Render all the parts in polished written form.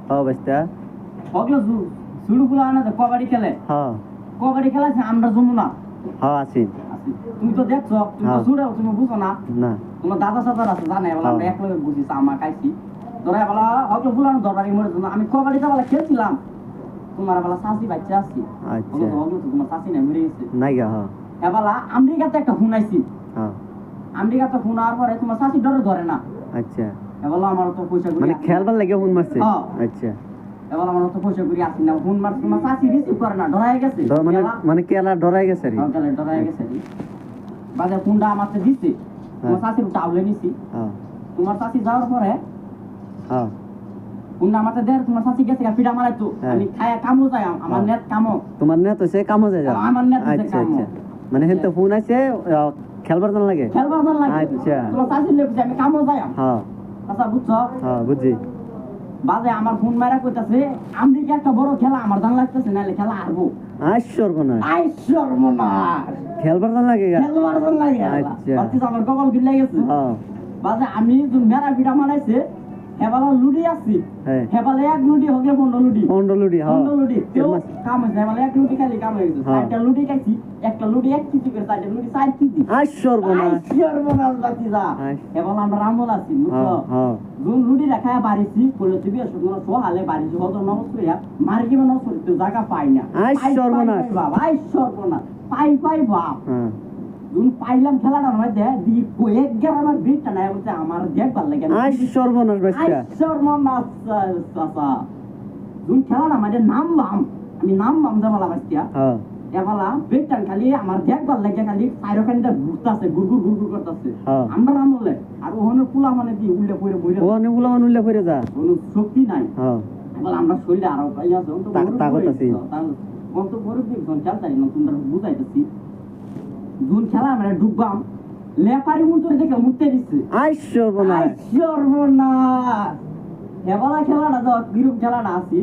হ্যাঁ বাস্তা ওগুলো শুরু গুলো না কবাডি খেলে হ্যাঁ কবাডি খেলা আছে আমরা জমু না হ্যাঁ আছি তুমি তো দেখছো তুমি তো শুরু তুমি বুঝো না না তোমার দাদা সাদার আছে জানে বলে আমরা এক লগে বুঝিস আমা খাইছি ধরে বলা ওগুলো ফুলানো দরবারি মরে আমি কবাডিটা বলা খেলছিলাম তোমার বলা সাসি বাচ্চা আছি আচ্ছা ওগুলো তো তোমার সাসি না মরে গেছে নাই গা হ্যাঁ এবালা আমেরিকাতে একটা ফোন আইছি হ্যাঁ আমেরিকাতে ফোন আওয়ার পরে তোমার সাসি ডরে ধরে না আচ্ছা এবালা আমার তো পয়সা মানে খেলবার লাগে ফোন মারছে হ্যাঁ। আচ্ছা এবালা আমার তো পয়সা করি আসি না ফোন মার তোমার সাসি রিসিভ করে না ডরাই গেছে মানে মানে কেলা ডরাই গেছে রে সকালে ডরাই গেছে বাজার ফোনটা আমাকে দিছে তোমার সাসির টাউলে নিছি হ্যাঁ তোমার সাসি যাওয়ার পরে হ্যাঁ ফোনটা আমাকে দেয় তোমার সাসি গেছে পিঠা মারাই তো আমি খায়া কামো যাই আমার নেট কামো তোমার নেট হইছে কামো যায় যাও আমার নেট হইছে আচ্ছা কামো আচ্ছা মানে হেনতে ফোন আছে খেলবার জন্য লাগে খেলবার না লাগে আচ্ছা তোমার সাসি লেপছে আমি কামো যাই হ্যাঁ আচ্ছা বুঝছো হ্যাঁ বুঝছি বাজে আমার ফোন মারা কইতাছে আমেরিকা একটা বড় খেলা আমার জান লাগতেছে নালে খেলা হারবো আইশ্বর কোনা আইশ্বর মনা খেলবার জন্য লাগে খেলবার জান লাগে আচ্ছা বাচ্চা আমার কপাল গিলে গেছে হ্যাঁ বাজে আমি যখন মেরা পিঠা মারাইছে হেবালা লুডি আসছি হ্যাঁ হেবালা এক লুডি হোক পনেরো লুডি পন্ডলুডি হ্যাঁ পনেরো লুডি কেউ কাম হয়েছে হেবালা এক লুডি খালি কাম হয়ে গেছে চারটা লুডি খাইছি একটা লুডি 1 কেজি করে চারটা লুডি 4 কেজি আইশ্বর কোনা আইশ্বর মনা বাতিজা হেবালা আমরা রামল আছি বুঝছো হ্যাঁ যখন লুডি রাখায় বাড়িছি বলে তুমি শুকনো সোহালে বাড়িছি হত নমস্কার মারি কিবা নমস্কার তো জায়গা পাই না আইশ্বর মনা বাবা আইশ্বর মনা পাই বাপ হ্যাঁ যখন পাইলাম খেলাটার মধ্যে দি কয়েক গের আমার ভিড়টা নাই বলতে আমার দেখবার লাগে আইশ্বর মনার বাচ্চা আইশ্বর মনা চাচা যখন খেলাটা মধ্যে নামবাম আমি নামবাম দেবালা বাচ্চা হ্যাঁ এবালা বেটান খালি আমার দেখবার লাগে খালি সাইরোখানটা ঘুরতাছে গুরগুর গুরগুর করতেছে হ্যাঁ আমরা রামলে আর ওখানে পোলা মানে দি উল্টে পড়ে বইরে ও অনেক গুলো উল্লে পড়ে যা কোনো শক্তি নাই হ্যাঁ বল আমরা শরীরে আরো পাই আছে তো তাকত আছে কোন তো বড় দিক কোন খেলতাই না তোমরা বুঝাইতেছি দুন খেলা আমরা ডুববাম লেপারি মুতরে দেখে মুতে দিছে আইশ্বর কোনা আইশ্বর মনা হেবালা খেলাটা তো বিরূপ খেলাটা আছে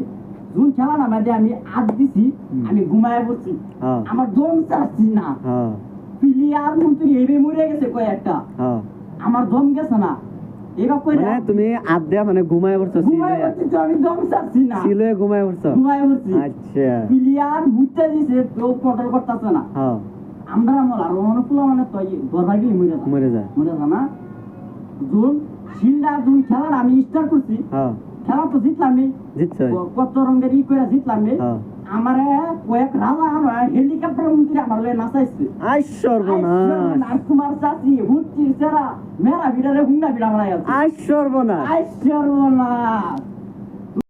দুন খেলাটা মধ্যে আমি আদ দিছি আমি ঘুমায় পড়ছি হ্যাঁ আমার দম চাচ্ছি না হ্যাঁ প্লেয়ার মন্ত্রী হেবে মরে গেছে কয়েকটা হ্যাঁ আমার দম গেছে না এবার কই মানে তুমি আদ্যা মানে ঘুমায় পড়ছো ঘুমায় পড়ছি তো আমি দম চাচ্ছি না সিলে ঘুমায় পড়ছো ঘুমায় পড়ছি আচ্ছা প্লেয়ার মুতে দিছে তো কন্ট্রোল করতেছে না হ্যাঁ আমরা আমল আর অনুকূল মানে তো দরবার গেলে মরে যায় মরে যা না জুন শিলডা জুন খেলা আমি স্টার্ট করছি হ্যাঁ খেলা তো জিতলাম জিতছো কত রঙের ই করে জিতলাম হ্যাঁ আমার কয়েক রাজা আমার হেলিকপ্টার মন্ত্রী আমার লয়ে নাচাইছে আইশ্বর কোনা আর কুমার চাচি হুচ্ছি সেরা মেরা ভিড়ারে হুন্ডা ভিড়া মারাই আছে আইশ্বর কোনা আইশ্বর না